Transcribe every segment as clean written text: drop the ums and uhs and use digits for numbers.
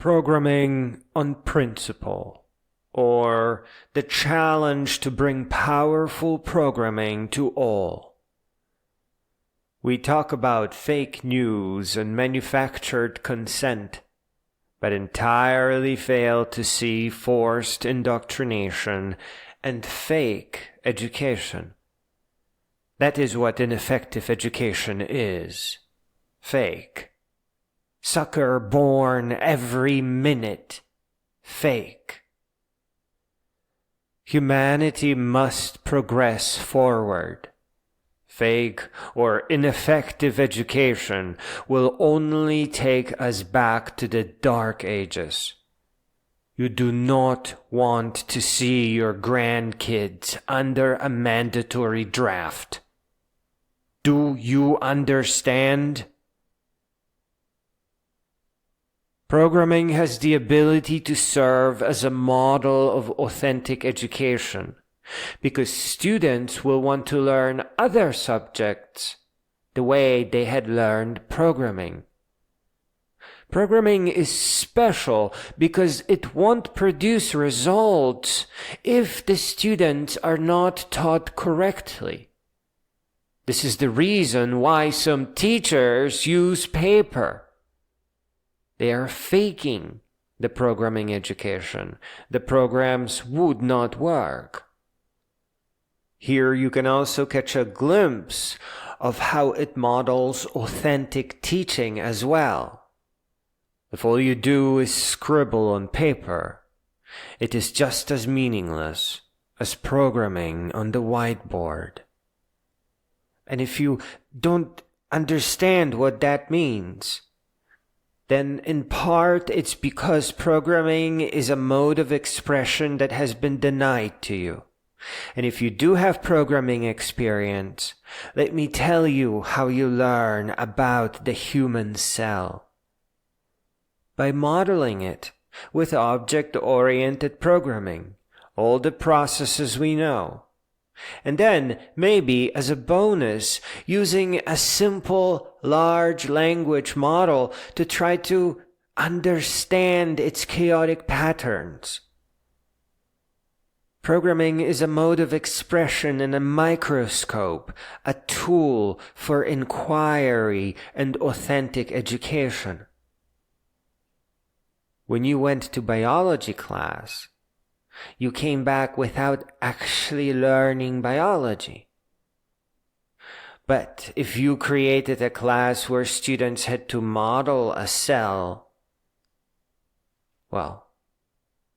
Programming on principle, or the challenge to bring powerful programming to all. We talk about fake news and manufactured consent, but entirely fail to see forced indoctrination and fake education. That is what ineffective education is. Fake. Sucker born every minute. Fake. Humanity must progress forward. Fake or ineffective education will only take us back to the Dark Ages. You do not want to see your grandkids under a mandatory draft. Do you understand? Programming has the ability to serve as a model of authentic education, because students will want to learn other subjects the way they had learned programming. Programming is special because it won't produce results if the students are not taught correctly. This is the reason why some teachers use paper. They are faking the programming education. The programs would not work. Here you can also catch a glimpse of how it models authentic teaching as well. If all you do is scribble on paper, it is just as meaningless as programming on the whiteboard. And if you don't understand what that means, then in part it's because programming is a mode of expression that has been denied to you. And if you do have programming experience, let me tell you how you learn about the human cell. By modeling it with object-oriented programming, all the processes we know. And then, maybe as a bonus, using a simple large language model to try to understand its chaotic patterns. Programming is a mode of expression in a microscope, a tool for inquiry and authentic education. When you went to biology class, you came back without actually learning biology. But if you created a class where students had to model a cell, well,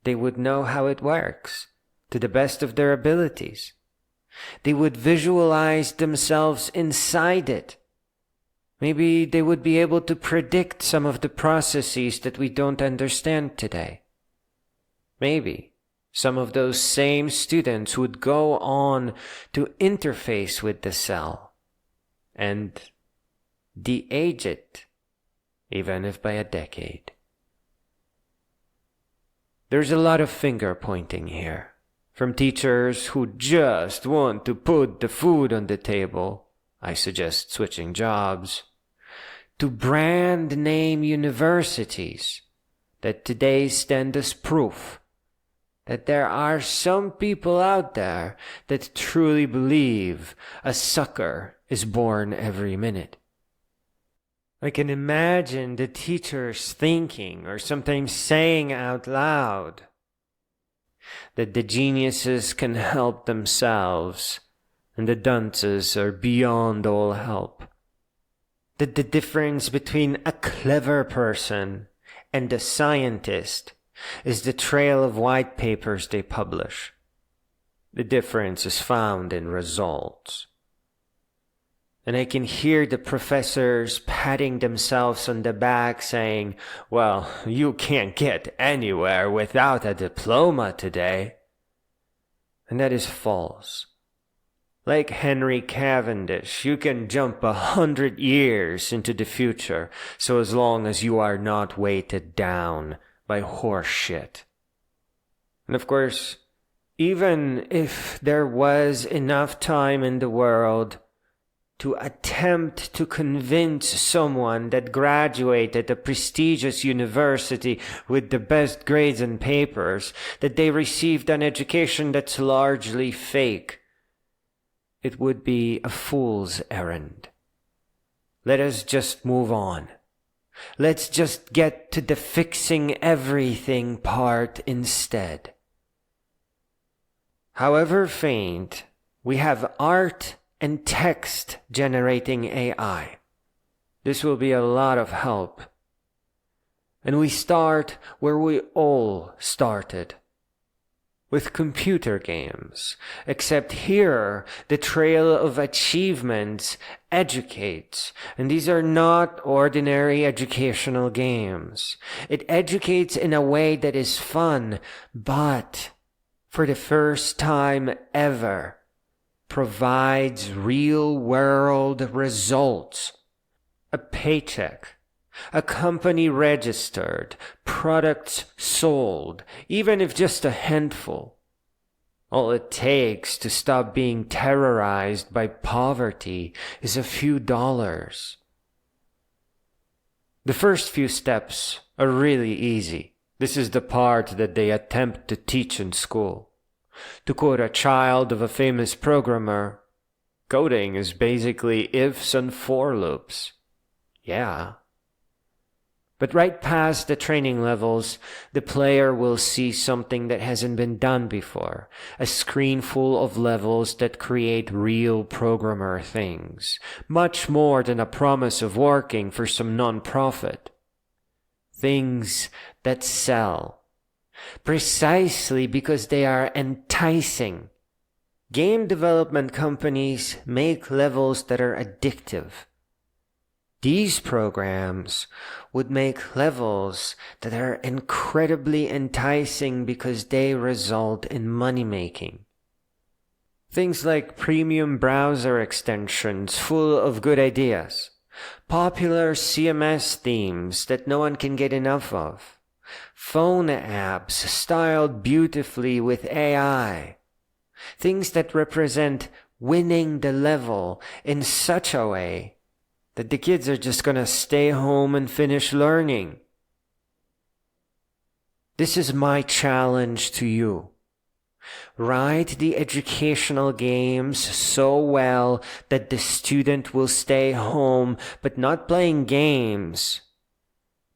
they would know how it works to the best of their abilities. They would visualize themselves inside it. Maybe they would be able to predict some of the processes that we don't understand today. Maybe some of those same students would go on to interface with the cell and de-age it, even if by a decade. There's a lot of finger pointing here, from teachers who just want to put the food on the table, I suggest switching jobs, to brand name universities that today stand as proof that there are some people out there that truly believe a sucker is born every minute. I can imagine the teachers thinking or sometimes saying out loud that the geniuses can help themselves and the dunces are beyond all help. That the difference between a clever person and a scientist is the trail of white papers they publish. The difference is found in results. And I can hear the professors patting themselves on the back saying, well, you can't get anywhere without a diploma today. And that is false. Like Henry Cavendish, you can jump 100 years into the future, so as long as you are not weighted down by horse shit. And of course, even if there was enough time in the world to attempt to convince someone that graduated a prestigious university with the best grades and papers that they received an education that's largely fake. It would be a fool's errand. Let us just move on. Let's just get to the fixing everything part instead. However faint, we have art and text generating AI. This will be a lot of help. And we start where we all started, with computer games, except here the trail of achievements educates, and these are not ordinary educational games. It educates in a way that is fun, but for the first time ever, provides real-world results. A paycheck, a company registered, products sold, even if just a handful. All it takes to stop being terrorized by poverty is a few dollars. The first few steps are really easy. This is the part that they attempt to teach in school. To quote a child of a famous programmer, coding is basically ifs and for loops. Yeah. But right past the training levels, the player will see something that hasn't been done before. A screen full of levels that create real programmer things. Much more than a promise of working for some non-profit. Things that sell. Precisely because they are enticing. Game development companies make levels that are addictive. These programs would make levels that are incredibly enticing because they result in money making. Things like premium browser extensions full of good ideas. Popular CMS themes that no one can get enough of. Phone apps styled beautifully with AI. Things that represent winning the level in such a way that the kids are just gonna stay home and finish learning. This is my challenge to you. Write the educational games so well that the student will stay home, but not playing games,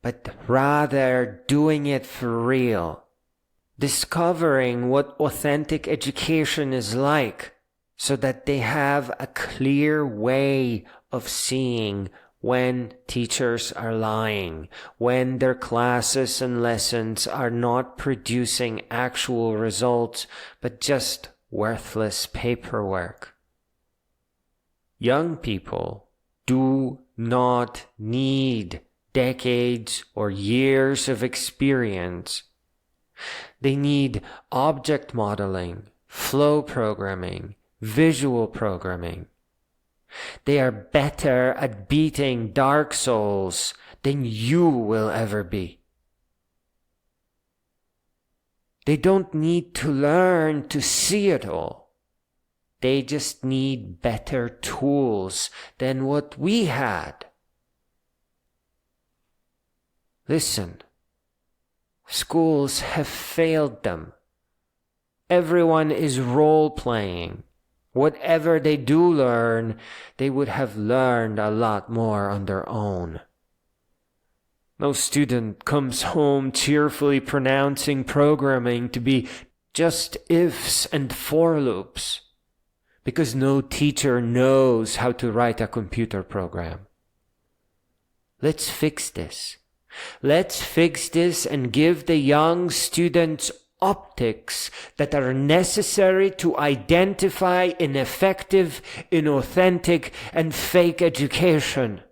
but rather doing it for real. Discovering what authentic education is like so that they have a clear way of seeing when teachers are lying, when their classes and lessons are not producing actual results, but just worthless paperwork. Young people do not need decades or years of experience. They need object modeling, flow programming, visual programming. They are better at beating Dark Souls than you will ever be. They don't need to learn to see it all. They just need better tools than what we had. Listen, schools have failed them. Everyone is role-playing. Whatever they do learn, they would have learned a lot more on their own. No student comes home cheerfully pronouncing programming to be just ifs and for loops, because no teacher knows how to write a computer program. Let's fix this. Let's fix this and give the young students optics that are necessary to identify ineffective, inauthentic, and fake education.